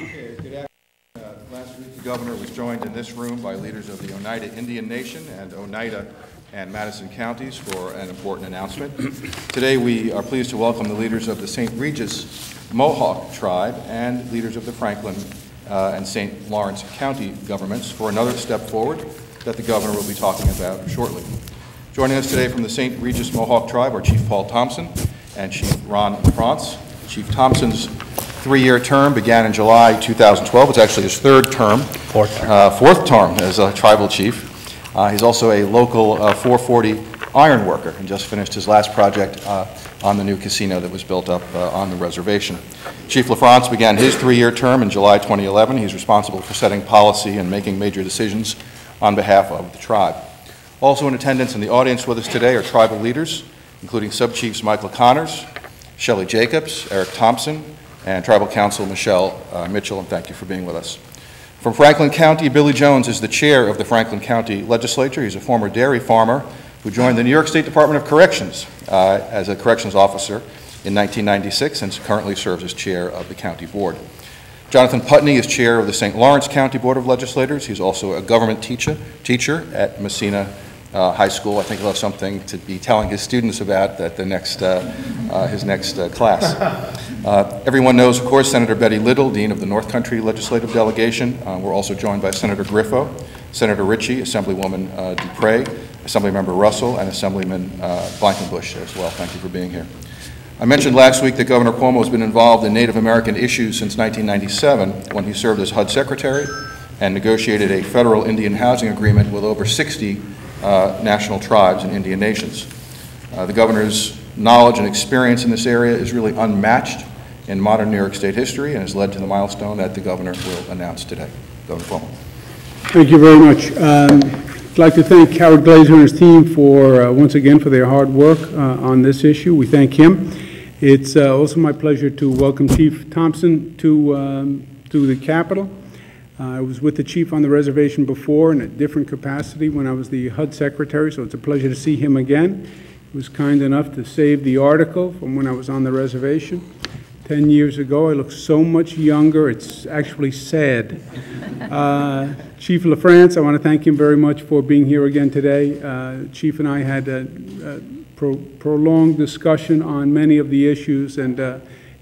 Okay, good afternoon. Last week, the governor was joined in this room by leaders of the Oneida Indian Nation and Oneida and Madison counties for an important announcement. Today, we are pleased to welcome the leaders of the Saint Regis Mohawk Tribe and leaders of the Franklin and St. Lawrence County governments for another step forward that the governor will be talking about shortly. Joining us today from the Saint Regis Mohawk Tribe are Chief Paul Thompson and Chief Ron LaFrance. Chief Thompson's three-year term began in July 2012. It's actually his third term. Fourth term as a tribal chief. He's also a local 440 iron worker and just finished his last project on the new casino that was built up on the reservation. Chief LaFrance began his three-year term in July 2011. He's responsible for setting policy and making major decisions on behalf of the tribe. Also in attendance in the audience with us today are tribal leaders, including Sub-Chiefs Michael Connors, Shelley Jacobs, Eric Thompson, and Tribal Council Michelle Mitchell, and thank you for being with us. From Franklin County, Billy Jones is the chair of the Franklin County Legislature. He's a former dairy farmer who joined the New York State Department of Corrections as a corrections officer in 1996 and currently serves as chair of the county board. Jonathan Putney is chair of the St. Lawrence County Board of Legislators. He's also a government teacher at Messina High School. I think he'll have something to be telling his students about at the next, his next class. Everyone knows, of course, Senator Betty Little, Dean of the North Country Legislative Delegation. We're also joined by Senator Griffo, Senator Ritchie, Assemblywoman Dupre, Assemblymember Russell, and Assemblyman Blankenbush as well. Thank you for being here. I mentioned last week that Governor Cuomo has been involved in Native American issues since 1997 when he served as HUD Secretary and negotiated a federal Indian housing agreement with over 60 national tribes and Indian nations. The governor's knowledge and experience in this area is really unmatched in modern New York State history and has led to the milestone that the governor will announce today. Governor Cuomo. Thank you very much. I'd like to thank Howard Glazer and his team for, once again, for their hard work on this issue. We thank him. It's also my pleasure to welcome Chief Thompson to the Capitol. I was with the chief on the reservation before in a different capacity when I was the HUD Secretary, so it's a pleasure to see him again. He was kind enough to save the article from when I was on the reservation. 10 years ago, I look so much younger, it's actually sad. Chief LaFrance, I want to thank him very much for being here again today. Chief and I had a prolonged discussion on many of the issues, and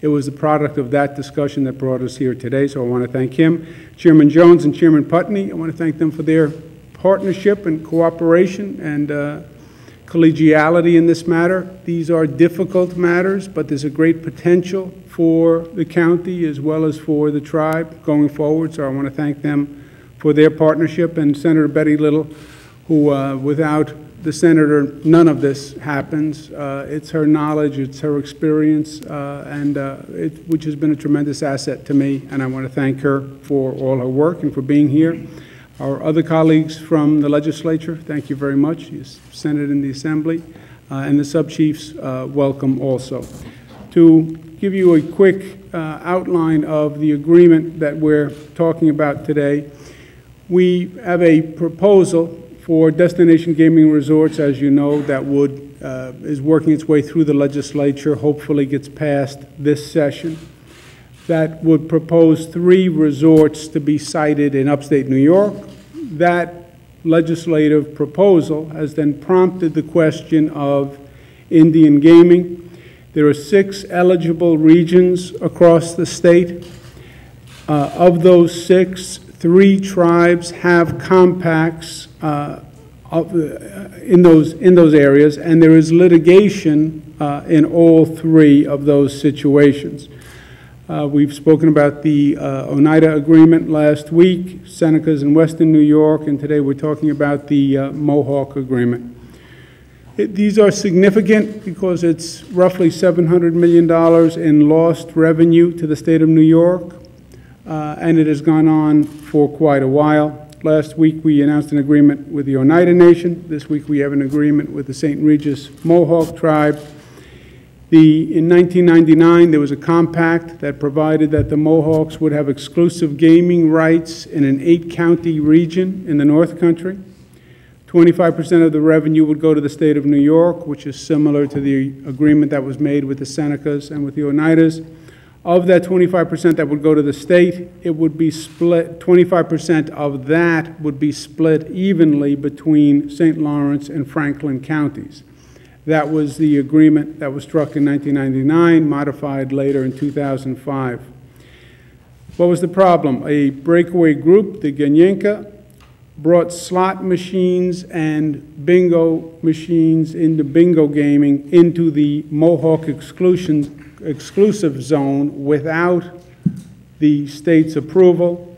it was the product of that discussion that brought us here today, so I want to thank him. Chairman Jones and Chairman Putney, I want to thank them for their partnership and cooperation and collegiality in this matter. These are difficult matters, but there's a great potential for the county as well as for the tribe going forward, so I want to thank them for their partnership, and Senator Betty Little, who without the senator, none of this happens. It's her knowledge, it's her experience, which has been a tremendous asset to me, and I want to thank her for all her work and for being here. Our other colleagues from the legislature, thank you very much. The Senate and the Assembly, and the sub-chiefs, welcome also. To give you a quick outline of the agreement that we're talking about today, we have a proposal for destination gaming resorts, as you know, that is working its way through the legislature, hopefully gets passed this session, that would propose 3 resorts to be sited in upstate New York. That legislative proposal has then prompted the question of Indian gaming. There are 6 eligible regions across the state. Of those 6, 3 tribes have compacts in those areas, and there is litigation in all 3 of those situations. We've spoken about the Oneida Agreement last week, Senecas in Western New York, and today we're talking about the Mohawk Agreement. These are significant because it's roughly $700 million in lost revenue to the state of New York, and it has gone on for quite a while. Last week we announced an agreement with the Oneida Nation. This week we have an agreement with the Saint Regis Mohawk Tribe. In 1999 there was a compact that provided that the Mohawks would have exclusive gaming rights in an 8-county region in the North Country. 25% of the revenue would go to the state of New York, which is similar to the agreement that was made with the Senecas and with the Oneidas. Of that 25% that would go to the state, it would be split, 25% of that would be split evenly between St. Lawrence and Franklin counties. That was the agreement that was struck in 1999, modified later in 2005. What was the problem? A breakaway group, the Ganyenka, brought slot machines and bingo machines into bingo gaming into the Mohawk exclusive zone without the state's approval.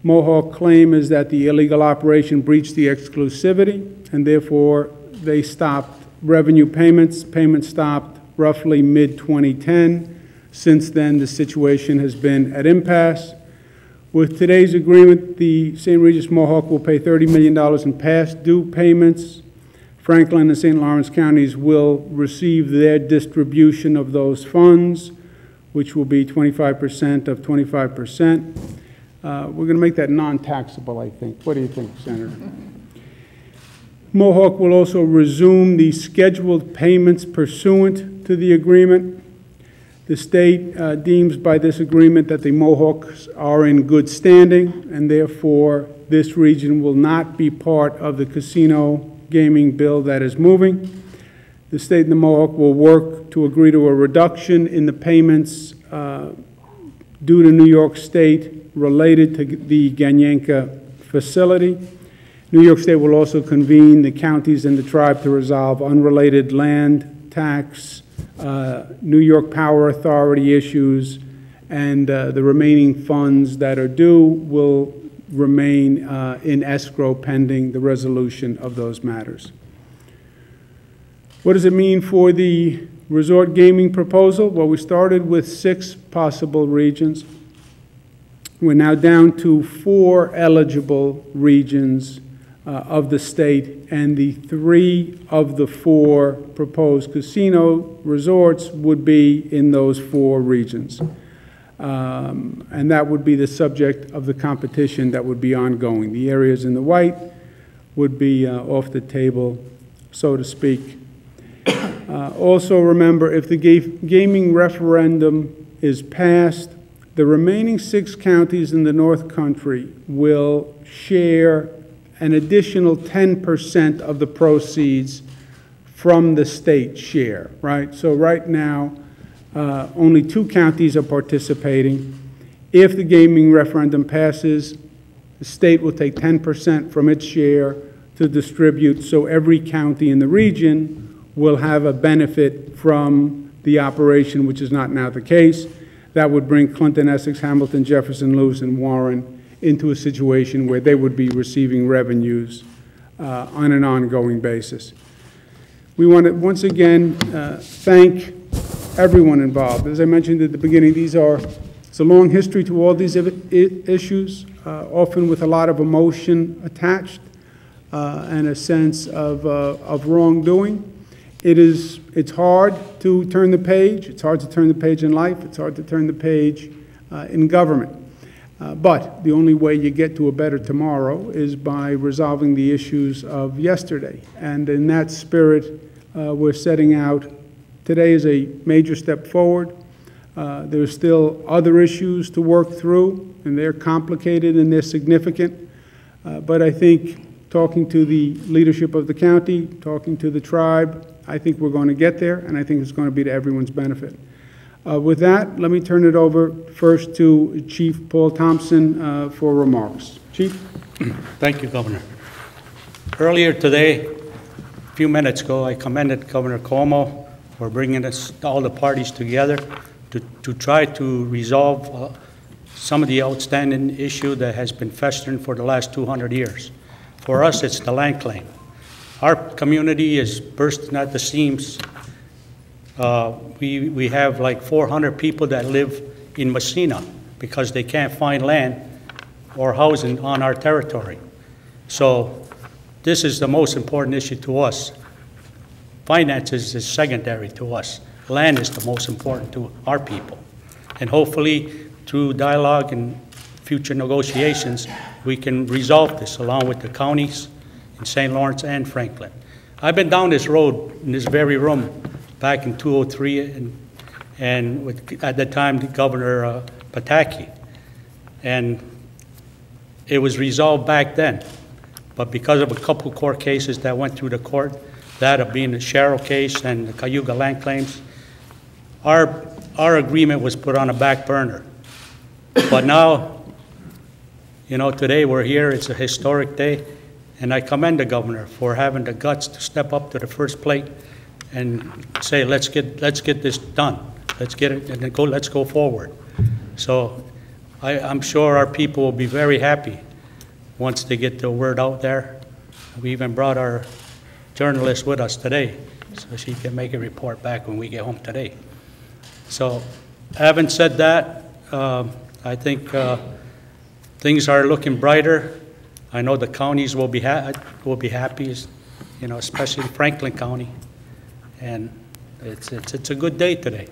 Mohawk claim is that the illegal operation breached the exclusivity, and therefore they stopped revenue payments. Payments stopped roughly mid-2010. Since then, the situation has been at impasse. With today's agreement, the Saint Regis Mohawk will pay $30 million in past due payments. Franklin and St. Lawrence counties will receive their distribution of those funds, which will be 25% of 25%. We're going to make that non-taxable, I think. What do you think, Senator? Mohawk will also resume the scheduled payments pursuant to the agreement. The state deems by this agreement that the Mohawks are in good standing, and therefore this region will not be part of the casino gaming bill that is moving. The state and the Mohawk will work to agree to a reduction in the payments due to New York State related to the Ganyenka facility. New York State will also convene the counties and the tribe to resolve unrelated land, tax, New York Power Authority issues, and the remaining funds that are due will remain in escrow pending the resolution of those matters. What does it mean for the resort gaming proposal? Well, we started with 6 possible regions. We're now down to 4 eligible regions of the state, and the 3 of the 4 proposed casino resorts would be in those 4 regions. And that would be the subject of the competition that would be ongoing. The areas in the white would be off the table, so to speak. Also remember, if the gaming referendum is passed, the remaining 6 counties in the North Country will share an additional 10% of the proceeds from the state share, right? So right now, only 2 counties are participating. If the gaming referendum passes, the state will take 10% from its share to distribute, so every county in the region will have a benefit from the operation, which is not now the case. That would bring Clinton, Essex, Hamilton, Jefferson, Lewis, and Warren into a situation where they would be receiving revenues on an ongoing basis. We want to once again thank everyone involved. As I mentioned at the beginning, it's a long history to all these issues, often with a lot of emotion attached and a sense of wrongdoing. It's hard to turn the page. It's hard to turn the page in life. It's hard to turn the page in government. But the only way you get to a better tomorrow is by resolving the issues of yesterday. And in that spirit, we're setting out. Today is a major step forward. There's still other issues to work through, and they're complicated and they're significant. But I think talking to the leadership of the county, talking to the tribe, I think we're going to get there, and I think it's going to be to everyone's benefit. With that, let me turn it over first to Chief Paul Thompson for remarks. Chief? Thank you, Governor. Earlier today, a few minutes ago, I commended Governor Cuomo for bringing all the parties together to try to resolve some of the outstanding issue that has been festering for the last 200 years. For us, it's the land claim. Our community is bursting at the seams. We have like 400 people that live in Messina because they can't find land or housing on our territory. So this is the most important issue to us. Finances is secondary to us. Land is the most important to our people. And hopefully, through dialogue and future negotiations, we can resolve this along with the counties in St. Lawrence and Franklin. I've been down this road in this very room back in 2003 and at the time, Governor Pataki. And it was resolved back then. But because of a couple court cases that went through the court, that being the Sherrill case and the Cayuga land claims, our agreement was put on a back burner. But now, you know, today we're here, it's a historic day, and I commend the governor for having the guts to step up to the first plate and say, let's get this done. Let's get it, and then let's go forward. So I'm sure our people will be very happy once they get the word out there. We even brought our journalist with us today, so she can make a report back when we get home today. So, having said that, I think things are looking brighter. I know the counties will be happy, you know, especially Franklin County, and it's a good day today.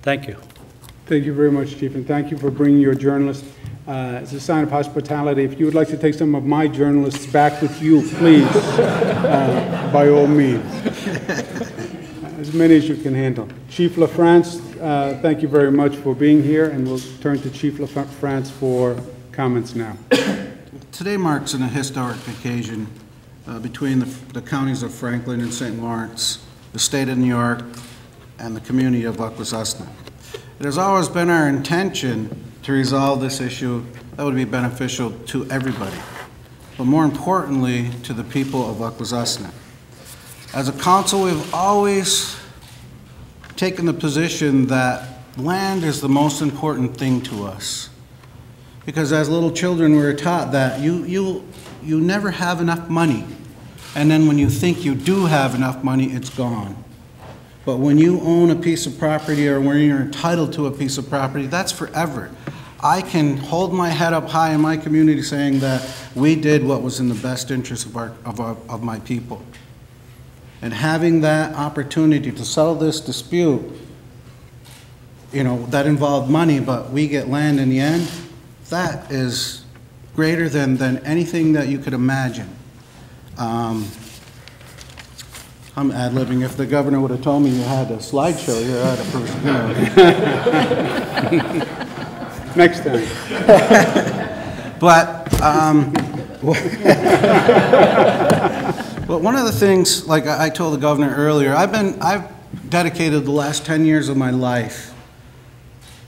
Thank you. Thank you very much, Chief, and thank you for bringing your journalist. As a sign of hospitality, if you would like to take some of my journalists back with you, please, by all means. As many as you can handle. Chief LaFrance, thank you very much for being here, and we'll turn to Chief LaFrance for comments now. Today marks an historic occasion between the counties of Franklin and St. Lawrence, the state of New York, and the community of Akwesasne. It has always been our intention to resolve this issue that would be beneficial to everybody, but more importantly, to the people of Akwesasne. As a council, we've always taken the position that land is the most important thing to us. Because as little children, we were taught that you never have enough money, and then when you think you do have enough money, it's gone. But when you own a piece of property or when you're entitled to a piece of property, that's forever. I can hold my head up high in my community saying that we did what was in the best interest of my people. And having that opportunity to settle this dispute, you know, that involved money, but we get land in the end, that is greater than anything that you could imagine. I'm ad-libbing. If the governor would have told me you had a slideshow, you're out of person. You know. Next time. But but one of the things, like I told the governor earlier, I've dedicated the last 10 years of my life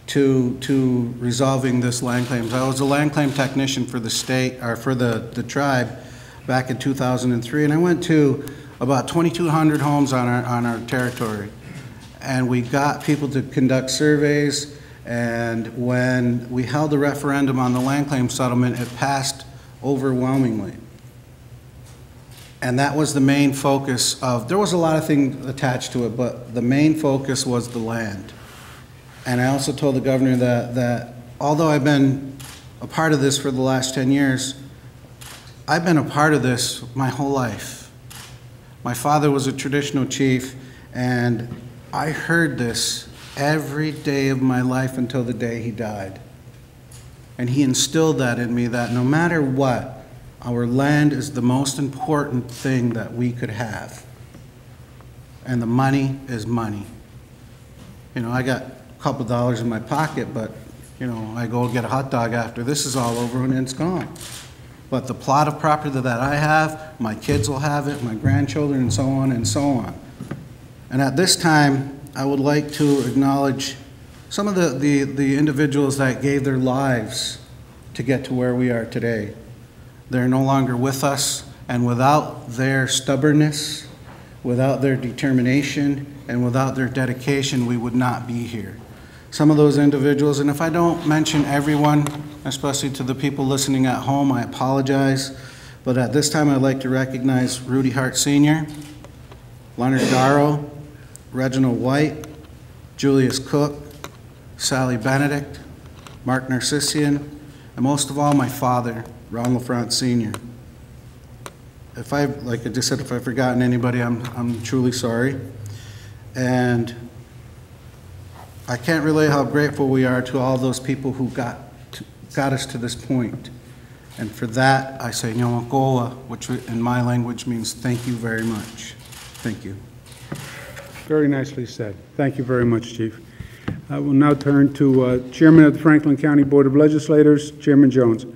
to resolving this land claims. I was a land claim technician for the state, or for the tribe, back in 2003, and I went to about 2,200 homes on our territory, and we got people to conduct surveys. And when we held a referendum on the land claim settlement, it passed overwhelmingly. And that was the main focus of, there was a lot of things attached to it, but the main focus was the land. And I also told the governor that although I've been a part of this for the last 10 years, I've been a part of this my whole life. My father was a traditional chief, and I heard this every day of my life until the day he died. And he instilled that in me, that no matter what, our land is the most important thing that we could have. And the money is money. You know, I got a couple dollars in my pocket, but, you know, I go get a hot dog after this is all over and it's gone. But the plot of property that I have, my kids will have it, my grandchildren, and so on and so on. And at this time, I would like to acknowledge some of the individuals that gave their lives to get to where we are today. They're no longer with us, and without their stubbornness, without their determination, and without their dedication, we would not be here. Some of those individuals, and if I don't mention everyone, especially to the people listening at home, I apologize. But at this time, I'd like to recognize Rudy Hart Sr., Leonard Darrow, Reginald White, Julius Cook, Sally Benedict, Mark Narcissian, and most of all, my father, Ron LaFrance Sr. Like I just said, if I've forgotten anybody, I'm truly sorry. And I can't relay how grateful we are to all those people who got us to this point. And for that, I say Nyawakoa, which in my language means thank you very much. Thank you. Very nicely said. Thank you very much, Chief. I will now turn to Chairman of the Franklin County Board of Legislators, Chairman Jones.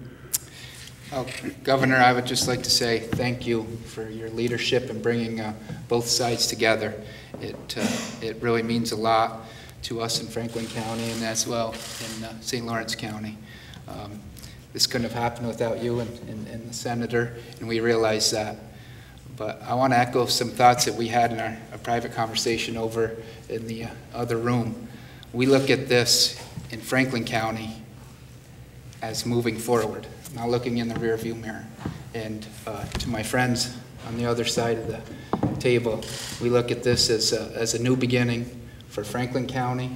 Governor, I would just like to say thank you for your leadership in bringing both sides together. It really means a lot to us in Franklin County and as well in St. Lawrence County. This couldn't have happened without you and the Senator, and we realize that. But I want to echo some thoughts that we had in our private conversation over in the other room. We look at this in Franklin County as moving forward, not looking in the rearview mirror. And to my friends on the other side of the table, we look at this as a new beginning for Franklin County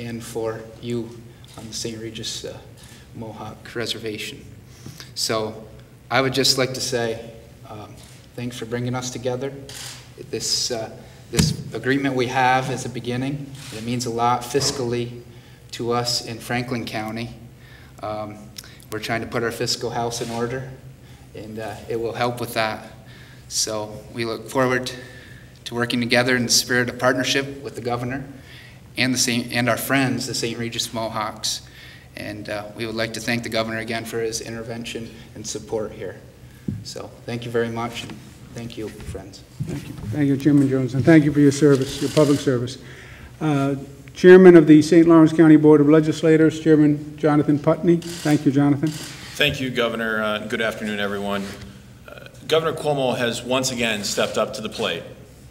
and for you on the Saint Regis Mohawk Reservation. So I would just like to say thanks for bringing us together. This agreement we have is a beginning. It means a lot fiscally to us in Franklin County. We're trying to put our fiscal house in order, and it will help with that. So we look forward to working together in the spirit of partnership with the governor and our friends, the Saint Regis Mohawks. And we would like to thank the governor again for his intervention and support here. So thank you very much, and thank you, friends. Thank you. Thank you, Chairman Jones, and thank you for your service, your public service. Chairman of the St. Lawrence County Board of Legislators, Chairman Jonathan Putney. Thank you, Jonathan. Thank you, Governor. Good afternoon, everyone. Governor Cuomo has once again stepped up to the plate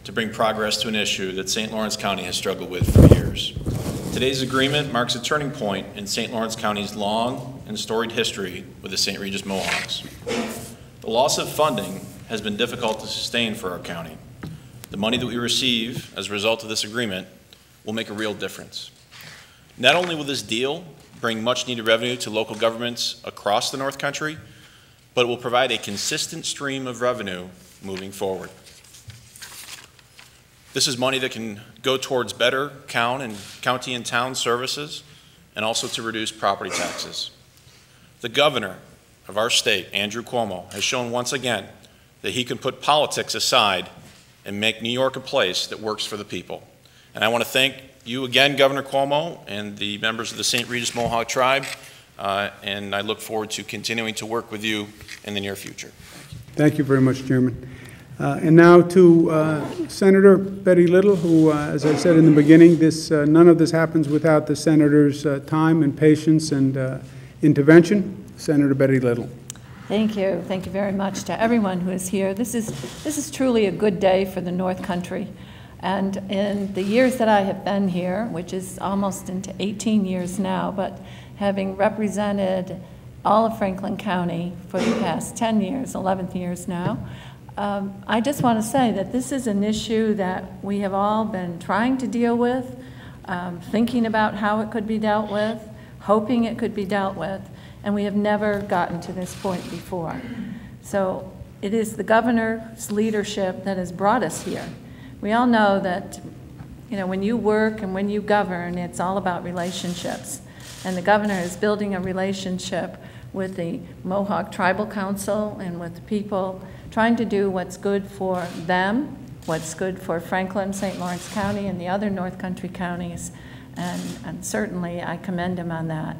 to bring progress to an issue that St. Lawrence County has struggled with for years. Today's agreement marks a turning point in St. Lawrence County's long and storied history with the Saint Regis Mohawks. The loss of funding has been difficult to sustain for our county. The money that we receive as a result of this agreement will make a real difference. Not only will this deal bring much needed revenue to local governments across the North Country, but it will provide a consistent stream of revenue moving forward. This is money that can go towards better county and town services and also to reduce property taxes. The governor of our state, Andrew Cuomo, has shown once again that he can put politics aside and make New York a place that works for the people. And I want to thank you again, Governor Cuomo, and the members of the Saint Regis Mohawk Tribe, and I look forward to continuing to work with you in the near future. Thank you very much, Chairman. And now to Senator Betty Little, who, as I said in the beginning, none of this happens without the Senator's time and patience and intervention. Senator Betty Little. Thank you. Thank you very much to everyone who is here. This is truly a good day for the North Country. And in the years that I have been here, which is almost into 18 years now, but having represented all of Franklin County for the past 10 years, 11th years now, I just want to say that this is an issue that we have all been trying to deal with, thinking about how it could be dealt with, hoping it could be dealt with, and we have never gotten to this point before. So it is the governor's leadership that has brought us here. We all know that, you know, when you work and when you govern, it's all about relationships. And the governor is building a relationship with the Mohawk Tribal Council and with the people, trying to do what's good for them, what's good for Franklin, St. Lawrence County, and the other North Country counties. And certainly I commend him on that.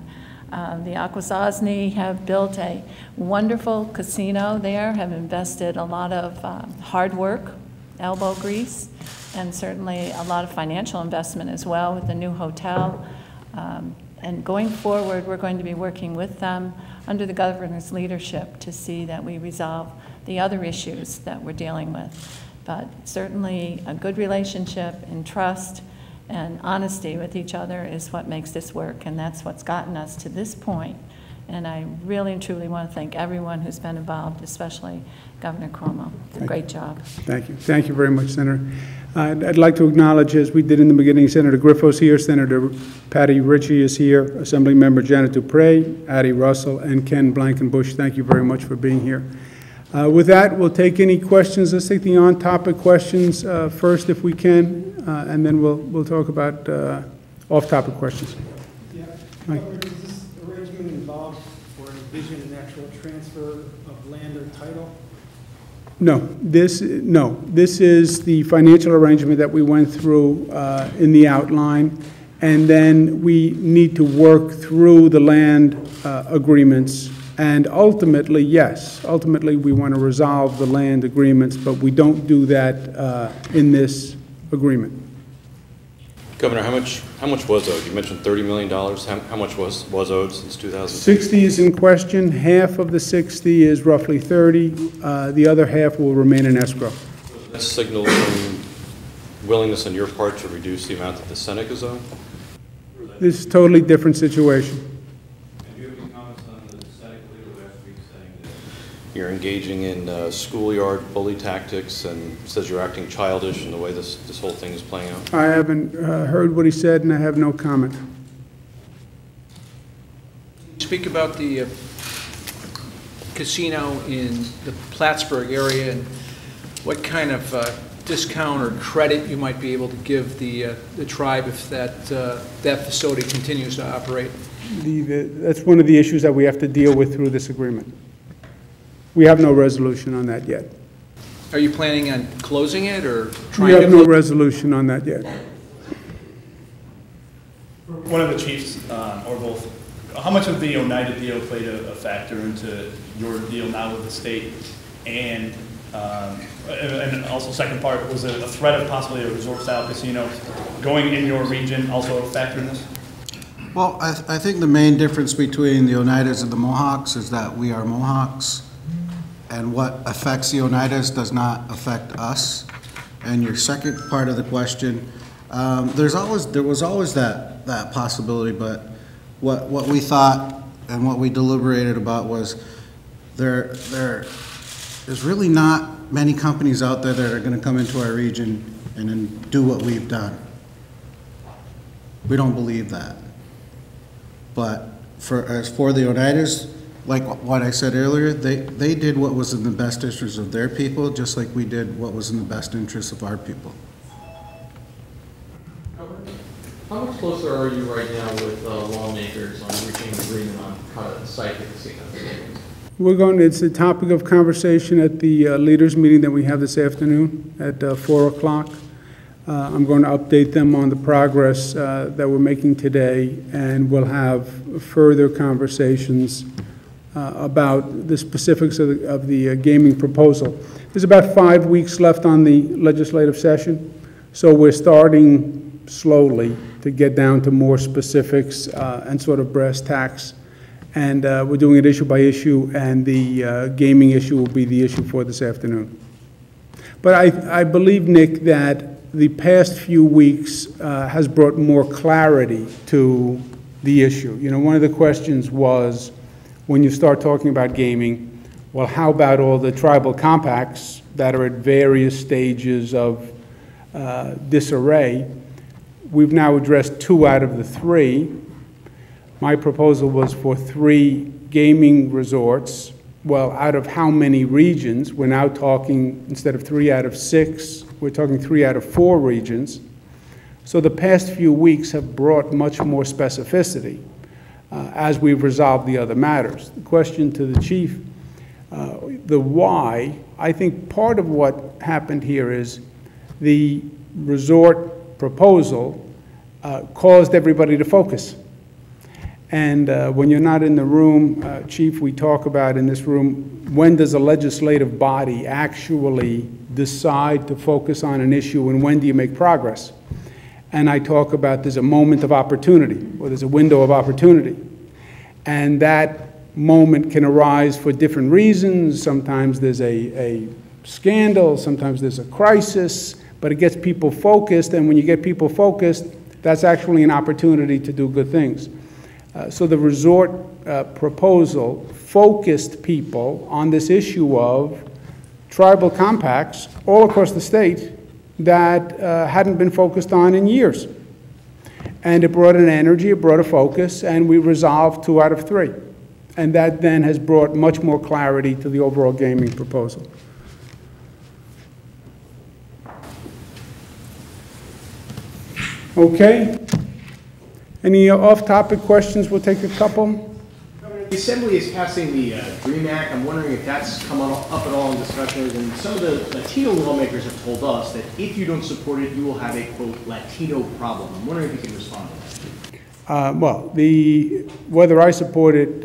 The Akwesasne have built a wonderful casino there, have invested a lot of hard work, elbow grease, and certainly a lot of financial investment as well with the new hotel. And going forward, we're going to be working with them under the governor's leadership to see that we resolve the other issues that we're dealing with. But certainly a good relationship and trust and honesty with each other is what makes this work, and that's what's gotten us to this point. And I really and truly want to thank everyone who's been involved, especially Governor Cuomo. Great job. Thank you. Thank you very much, Senator. I'd like to acknowledge, as we did in the beginning, Senator Griffo's here, Senator Patty Ritchie is here, Assemblymember Janet Dupre, Addie Russell, and Ken Blankenbush. Thank you very much for being here. With that, we'll take any questions. Let's take the on-topic questions first, if we can, and then we'll talk about off-topic questions. Yeah. Does this arrangement involve or envision an actual transfer of land or title? No, this is the financial arrangement that we went through in the outline, and then we need to work through the land agreements, and ultimately, yes, ultimately we want to resolve the land agreements, but we don't do that in this agreement. Governor, how much was owed? You mentioned $30 million. How much was owed since 2000? 60 is in question. Half of the 60 is roughly 30. The other half will remain in escrow. That signals some willingness on your part to reduce the amount that the Senate is owed? This is a totally different situation. And do you have any comments on the Senate leader last week saying that you're engaging in schoolyard bully tactics and says you're acting childish in the way this whole thing is playing out? I haven't heard what he said, and I have no comment. Speak about the casino in the Plattsburgh area and what kind of discount or credit you might be able to give the tribe if that facility continues to operate. That's one of the issues that we have to deal with through this agreement. We have no resolution on that yet. Are you planning on closing it or trying We to? have no resolution on that yet. One of the chiefs, or both, how much of the Oneida deal played a factor into your deal now with the state? And also second part, was a threat of possibly a resort-style casino going in your region also a factor in this? Well, I think the main difference between the Oneidas and the Mohawks is that we are Mohawks, and what affects the Oneidas does not affect us. And your second part of the question, there was always that possibility, but what we thought and what we deliberated about was there's really not many companies out there that are going to come into our region and then do what we've done. We don't believe that. But as for the Oneidas, like what I said earlier, they did what was in the best interest of their people, just like we did what was in the best interest of our people. How much closer are you right now with lawmakers on reaching an agreement on how to site the casino? It's a topic of conversation at the leaders meeting that we have this afternoon at 4 o'clock. I'm going to update them on the progress that we're making today, and we'll have further conversations about the specifics of the gaming proposal. There's about 5 weeks left on the legislative session, so we're starting slowly to get down to more specifics and sort of brass tacks. And we're doing it issue by issue, and the gaming issue will be the issue for this afternoon. But I believe, Nick, that the past few weeks has brought more clarity to the issue. You know, one of the questions was, when you start talking about gaming, well, how about all the tribal compacts that are at various stages of disarray? We've now addressed 2 out of the 3. My proposal was for 3 gaming resorts. Well, out of how many regions? We're now talking, instead of 3 out of 6, we're talking 3 out of 4 regions. So the past few weeks have brought much more specificity as we've resolved the other matters. The question to the chief, the why, I think part of what happened here is the resort proposal caused everybody to focus. And when you're not in the room, Chief, we talk about in this room, when does a legislative body actually decide to focus on an issue, and when do you make progress? And I talk about there's a moment of opportunity, or there's a window of opportunity. And that moment can arise for different reasons. Sometimes there's a scandal, sometimes there's a crisis, but it gets people focused, and when you get people focused, that's actually an opportunity to do good things. So the resort proposal focused people on this issue of tribal compacts all across the state that hadn't been focused on in years. And it brought an energy, it brought a focus, and we resolved 2 out of 3. And that then has brought much more clarity to the overall gaming proposal. Okay. Any off-topic questions? We'll take a couple. Governor, The Assembly is passing the DREAM Act. I'm wondering if that's come up at all in discussions. And some of the Latino lawmakers have told us that if you don't support it, you will have a, quote, Latino problem. I'm wondering if you can respond to that. Well, whether I support it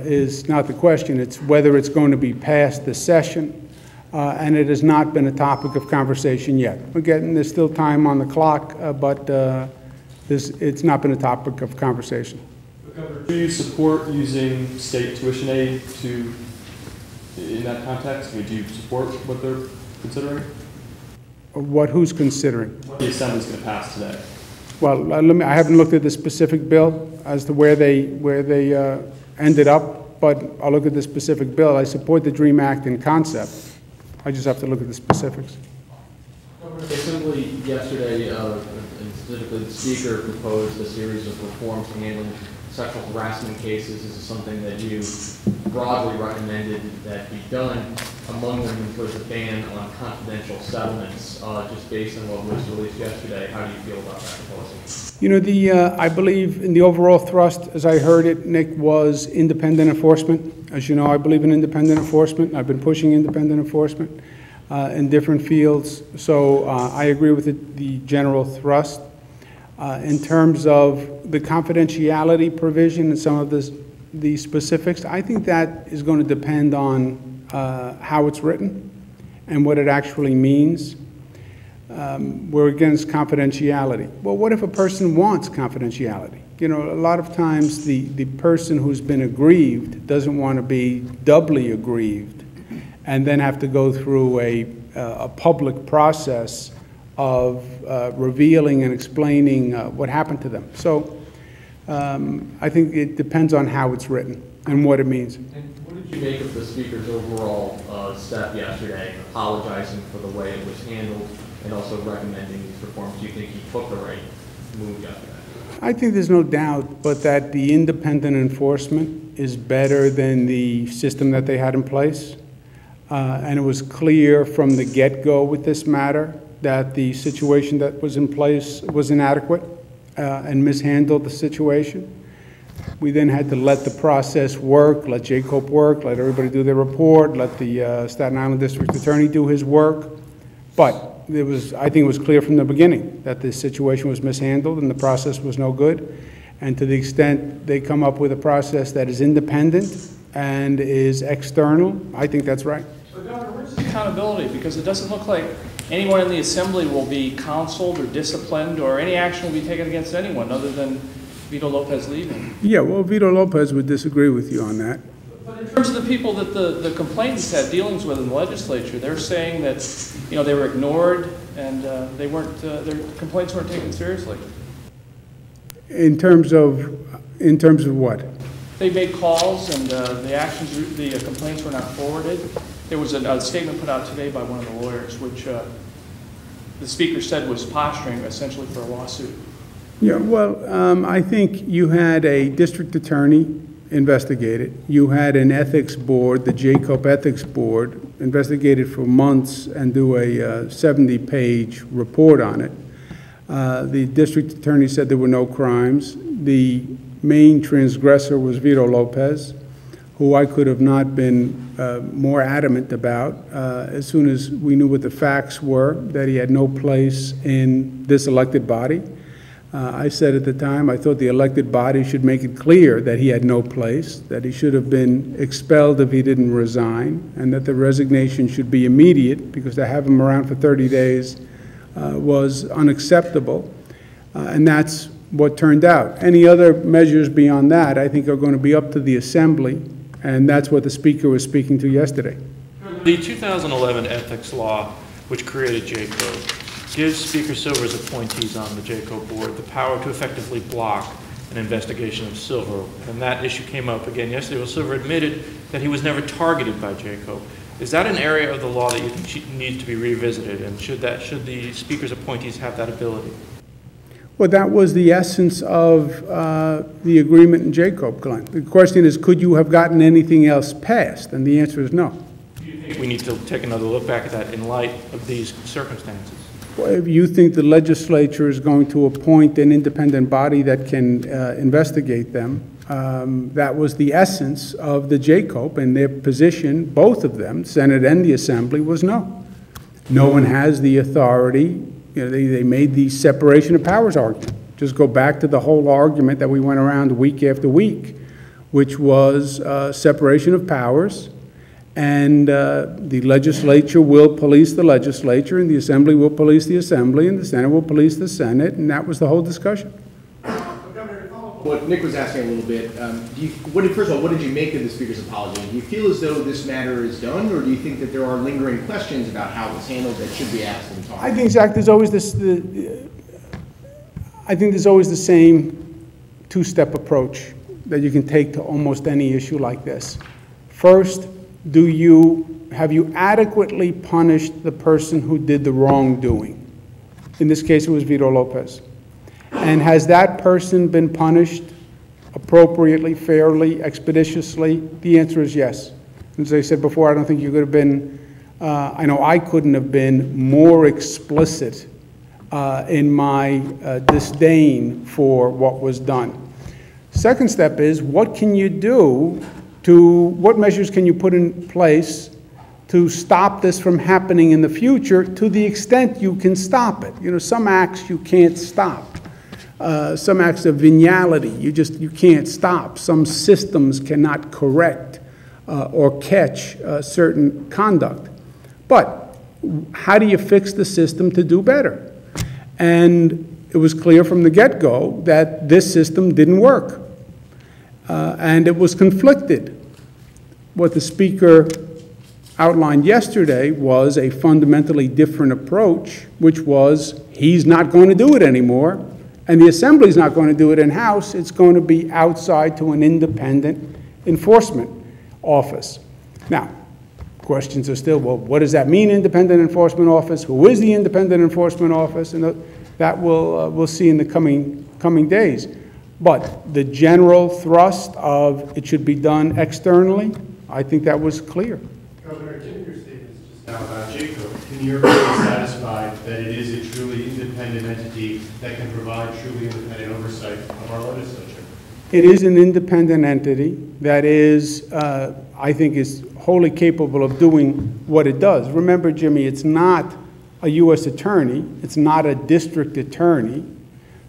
is not the question. It's whether it's going to be passed this session, and it has not been a topic of conversation yet. Again, there's still time on the clock, but it's not been a topic of conversation. Governor, do you support using state tuition aid in that context? I mean, do you support what they're considering? Who's considering? What the Assembly's going to pass today. Well, I haven't looked at the specific bill as to where they ended up, but I'll look at the specific bill. I support the DREAM Act in concept. I just have to look at the specifics. The Assembly yesterday, and specifically the Speaker, proposed a series of reforms to handling sexual harassment cases. This is something that you broadly recommended that be done. Among them includes a ban on confidential settlements. Just based on what was released yesterday, how do you feel about that proposal? You know, I believe in the overall thrust, as I heard it, Nick, was independent enforcement. As you know, I believe in independent enforcement. I've been pushing independent enforcement in different fields. So I agree with the general thrust. In terms of the confidentiality provision and some of the specifics, I think that is going to depend on how it's written and what it actually means. We're against confidentiality. Well, what if a person wants confidentiality? You know, a lot of times the person who's been aggrieved doesn't want to be doubly aggrieved and then have to go through a public process of revealing and explaining what happened to them. So I think it depends on how it's written and what it means. And what did you make of the Speaker's overall step yesterday, apologizing for the way it was handled and also recommending these reforms? Do you think he took the right move yesterday? I think there's no doubt, but that the independent enforcement is better than the system that they had in place. And it was clear from the get-go with this matter that the situation that was in place was inadequate and mishandled the situation. We then had to let the process work, let Jacob work, let everybody do their report, let the Staten Island District Attorney do his work. But I think it was clear from the beginning that the situation was mishandled and the process was no good. And to the extent they come up with a process that is independent and is external, I think that's right. So, Governor, where's the accountability? Because it doesn't look like anyone in the Assembly will be counseled or disciplined or any action will be taken against anyone other than Vito Lopez leaving. Yeah, well, Vito Lopez would disagree with you on that. But in terms of the people that the complainants had dealings with in the legislature, they're saying that, you know, they were ignored and they weren't, their complaints weren't taken seriously. In terms of what? They made calls and the complaints were not forwarded. There was a statement put out today by one of the lawyers, which the Speaker said was posturing essentially for a lawsuit. Yeah, well, I think you had a district attorney investigate it. You had an ethics board, the Jacob Ethics Board, investigated for months and do a 70-page report on it. The district attorney said there were no crimes. The main transgressor was Vito Lopez, who I could have not been more adamant about as soon as we knew what the facts were, that he had no place in this elected body. I said at the time I thought the elected body should make it clear that he had no place, that he should have been expelled if he didn't resign, and that the resignation should be immediate, because to have him around for 30 days was unacceptable. And that's what turned out. Any other measures beyond that, I think, are going to be up to the Assembly, and that's what the Speaker was speaking to yesterday. The 2011 ethics law, which created JCO, gives Speaker Silver's appointees on the JCO board the power to effectively block an investigation of Silver. And that issue came up again yesterday. Well, Silver admitted that he was never targeted by JCO. Is that an area of the law that you think needs to be revisited? And should the Speaker's appointees have that ability? Well, that was the essence of the agreement in Jacob, Glenn. The question is, could you have gotten anything else passed? And the answer is no. Do you think we need to take another look back at that in light of these circumstances? If you think the legislature is going to appoint an independent body that can investigate them, that was the essence of the JCOPE, and their position, both of them, Senate and the Assembly, was no. No one has the authority. You know, they made the separation of powers argument. Just go back to the whole argument that we went around week after week, which was separation of powers, and the legislature will police the legislature, and the Assembly will police the Assembly, and the Senate will police the Senate, and that was the whole discussion. What Nick was asking a little bit, first of all, what did you make of the Speaker's apology? Do you feel as though this matter is done, or do you think that there are lingering questions about how it was handled that should be asked and talked about? I think, Zach, there's always this, I think there's always the same two-step approach that you can take to almost any issue like this. First, have you adequately punished the person who did the wrongdoing? In this case, it was Vito Lopez. And has that person been punished appropriately, fairly, expeditiously? The answer is yes. As I said before, I don't think you could have been, I know I couldn't have been more explicit in my disdain for what was done. Second step is, what can you do what measures can you put in place to stop this from happening in the future to the extent you can stop it? You know, some acts you can't stop. Some acts of venality, you can't stop. Some systems cannot correct or catch certain conduct. But how do you fix the system to do better? And it was clear from the get-go that this system didn't work. And it was conflicted. What the Speaker outlined yesterday was a fundamentally different approach, which was he's not going to do it anymore, and the Assembly's not going to do it in-house. It's going to be outside to an independent enforcement office. Now, questions are still, well, what does that mean, independent enforcement office? Who is the independent enforcement office? And that we'll see in the coming days. But the general thrust of it should be done externally, I think that was clear. Governor, given your statements just now about JCOPE, can you be satisfied that it is a truly independent entity that can provide truly independent oversight of our legislature? It is an independent entity that is, I think, is wholly capable of doing what it does. Remember, Jimmy, it's not a U.S. attorney. It's not a district attorney.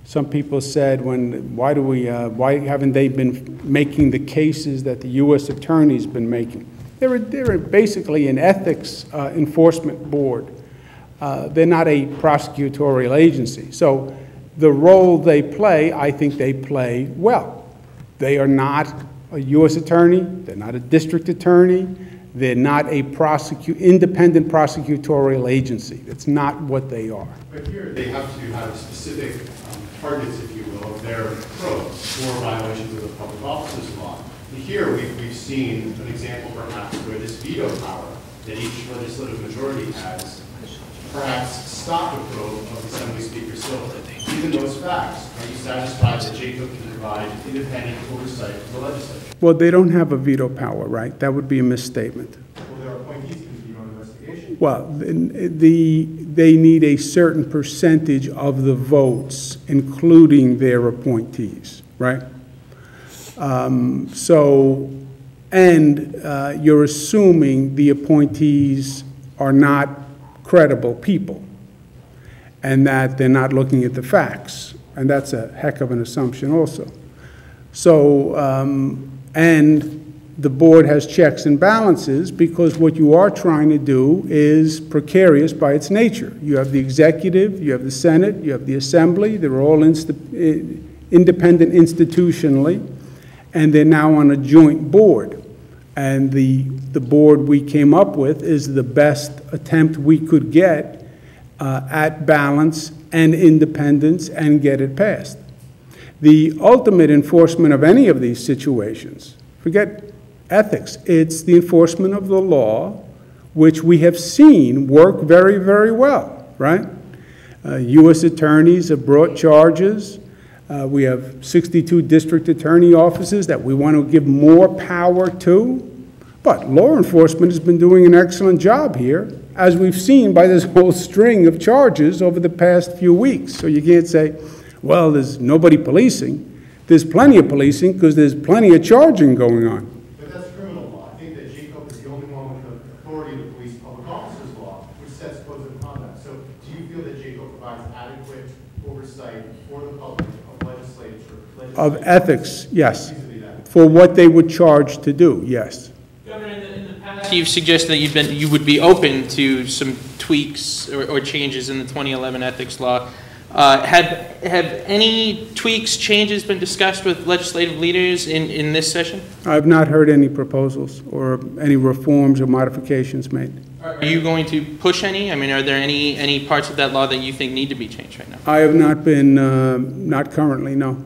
Some people said, why haven't they been making the cases that the U.S. attorney's been making? They're basically an ethics enforcement board. They're not a prosecutorial agency. So the role they play, I think they play well. They are not a U.S. attorney. They're not a district attorney. They're not a independent prosecutorial agency. That's not what they are. But here they have to have specific targets, if you will, of their approach for violations of the public officers law. And here we've seen an example perhaps where this veto power that each legislative majority has perhaps stopped the probe of Assembly Speaker Silver. Given those facts, are you satisfied that JCOPE can provide independent oversight of the legislature? Well, they don't have a veto power, right? That would be a misstatement. Well, there are appointees in the veto investigation. Well, they need a certain percentage of the votes, including their appointees, right? You're assuming the appointees are not credible people and that they're not looking at the facts. And that's a heck of an assumption also. So, and the board has checks and balances because what you are trying to do is precarious by its nature. You have the executive, you have the Senate, you have the Assembly. They're all independent institutionally, and they're now on a joint board. And the board we came up with is the best attempt we could get at balance and independence and get it passed. The ultimate enforcement of any of these situations, forget ethics, it's the enforcement of the law, which we have seen work very, very well, right? U.S. attorneys have brought charges. We have 62 district attorney offices that we want to give more power to. But law enforcement has been doing an excellent job here, as we've seen by this whole string of charges over the past few weeks. So you can't say, well, there's nobody policing. There's plenty of policing because there's plenty of charging going on. But that's criminal law. I think that Jacob is the only one with the authority to police public officers law, which sets codes of conduct. So do you feel that Jacob provides adequate oversight for the public of legislature? Of ethics, yes. For what they would charge to do, yes. You've suggested that you would be open to some tweaks or changes in the 2011 ethics law. Have any tweaks, changes been discussed with legislative leaders in this session? I've not heard any proposals or any reforms or modifications made. Are you going to push any? I mean, are there any parts of that law that you think need to be changed right now? I have not been, not currently, no.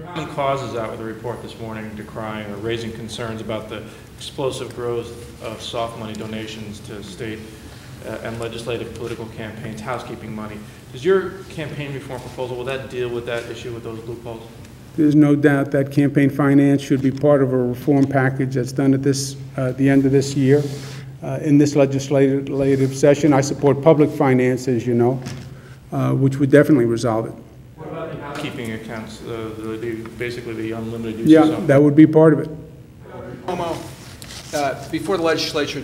Common Cause is out with a report this morning decrying or raising concerns about the explosive growth of soft money donations to state and legislative political campaigns, housekeeping money. Does your campaign reform proposal, will that deal with that issue, with those loopholes? There's no doubt that campaign finance should be part of a reform package that's done at the end of this year. In this legislative session, I support public finance, as you know, which would definitely resolve it. What about the housekeeping accounts, basically the unlimited use Yeah, of that would be part of it. Cuomo, before the legislature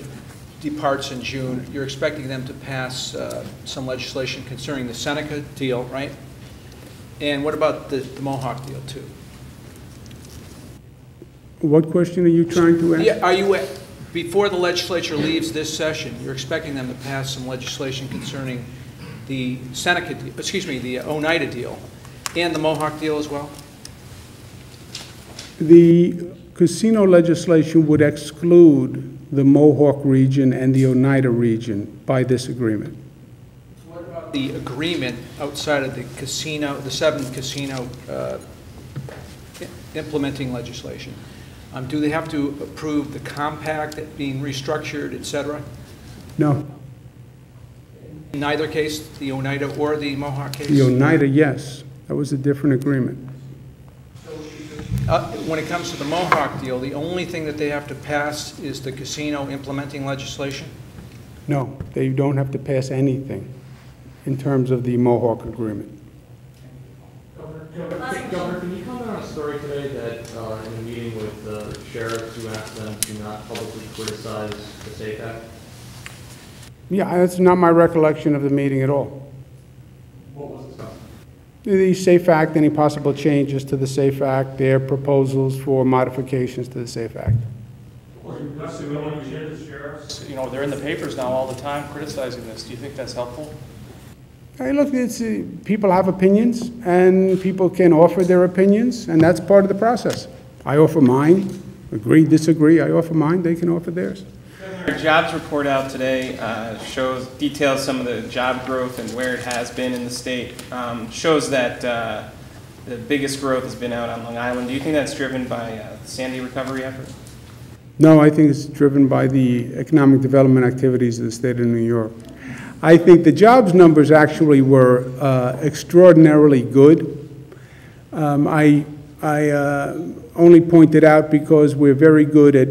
departs in June, you're expecting them to pass some legislation concerning the Seneca deal, right? And what about the Mohawk deal, too? What question are you trying to ask? Yeah, are you, before the legislature leaves this session, you're expecting them to pass some legislation concerning the Seneca, the Oneida deal and the Mohawk deal as well? The casino legislation would exclude the Mohawk region and the Oneida region by this agreement. What about the agreement outside of the casino, the 7 casino implementing legislation? Do they have to approve the compact being restructured, et cetera? No. In neither case, the Oneida or the Mohawk case? The Oneida, yes. That was a different agreement. When it comes to the Mohawk deal, the only thing that they have to pass is the casino implementing legislation? No, they don't have to pass anything in terms of the Mohawk agreement. Governor, can you comment on a story today that in a meeting with the sheriffs you asked them to not publicly criticize the SAFE Act? Yeah, that's not my recollection of the meeting at all. What was discussed? The SAFE Act, any possible changes to the SAFE Act, their proposals for modifications to the SAFE Act. You know, they're in the papers now all the time criticizing this. Do you think that's helpful? Hey, look, people have opinions, and people can offer their opinions, and that's part of the process. I offer mine, agree, disagree, I offer mine, they can offer theirs. Our jobs report out today details some of the job growth and where it has been in the state. Shows that the biggest growth has been out on Long Island. Do you think that's driven by the Sandy recovery effort? No, I think it's driven by the economic development activities of the state of New York. I think the jobs numbers actually were extraordinarily good. I only point it out because we're very good at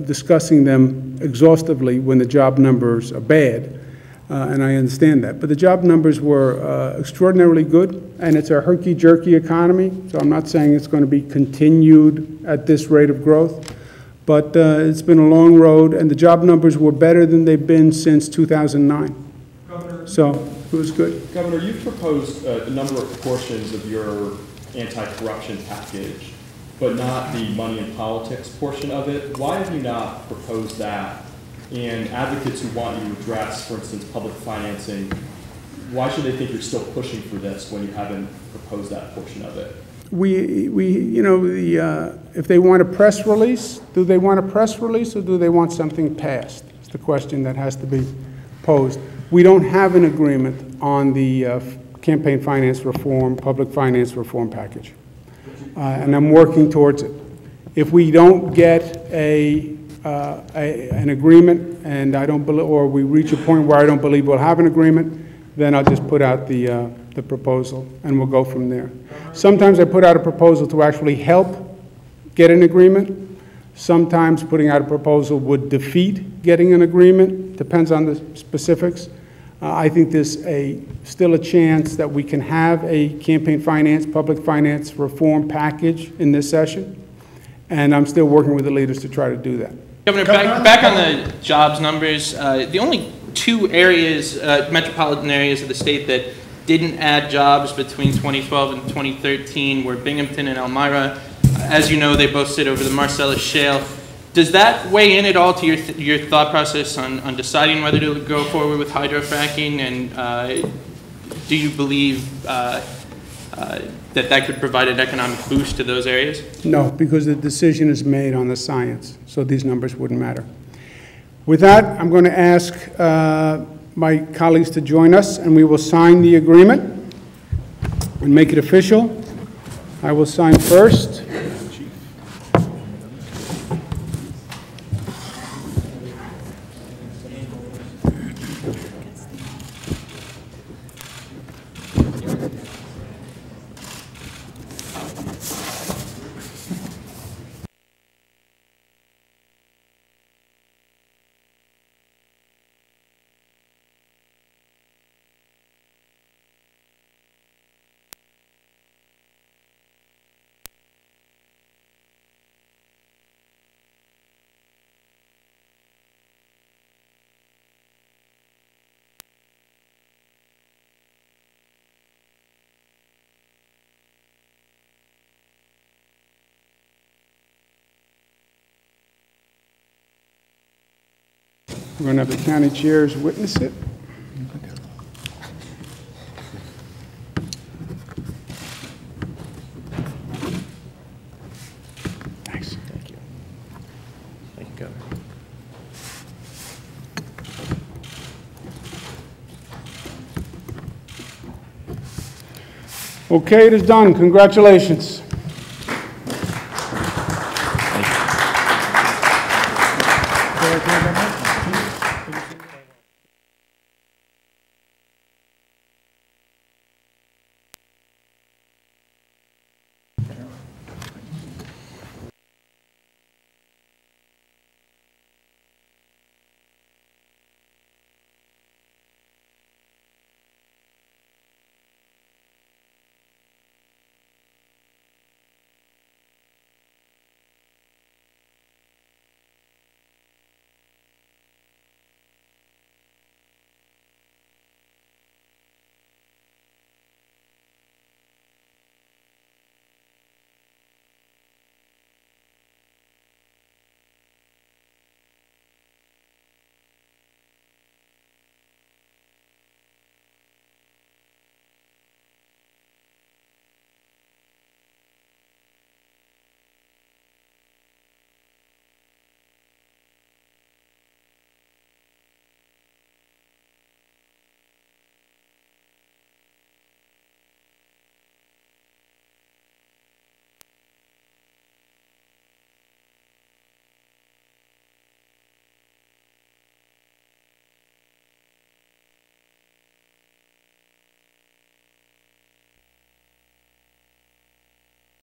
discussing them exhaustively when the job numbers are bad, and I understand that. But the job numbers were extraordinarily good, and it's a herky-jerky economy, so I'm not saying it's going to be continued at this rate of growth. But it's been a long road, and the job numbers were better than they've been since 2009. Governor, so it was good. Governor, you've proposed a number of portions of your anti-corruption package, but not the money and politics portion of it. Why have you not proposed that? And advocates who want you to address, for instance, public financing, why should they think you're still pushing for this when you haven't proposed that portion of it? You know, if they want a press release, do they want a press release or do they want something passed? It's the question that has to be posed. We don't have an agreement on the campaign finance reform, public finance reform package. And I'm working towards it. If we don't get an agreement, and I don't believe, or we reach a point where I don't believe we'll have an agreement, then I'll just put out the proposal, and we'll go from there. Sometimes I put out a proposal to actually help get an agreement. Sometimes putting out a proposal would defeat getting an agreement, depends on the specifics. I think there's still a chance that we can have a campaign finance, public finance reform package in this session, and I'm still working with the leaders to try to do that. Governor, back on the jobs numbers, the only two areas, metropolitan areas of the state that didn't add jobs between 2012 and 2013 were Binghamton and Elmira. As you know, they both sit over the Marcellus Shale. Does that weigh in at all to your thought process on deciding whether to go forward with hydrofracking? And do you believe that could provide an economic boost to those areas? No, because the decision is made on the science, so these numbers wouldn't matter. With that, I'm going to ask my colleagues to join us, and we will sign the agreement and make it official. I will sign first. We're going to have the county chairs witness it. Thanks. Thank you. Thank you, Governor. Okay, it is done. Congratulations. Thank you.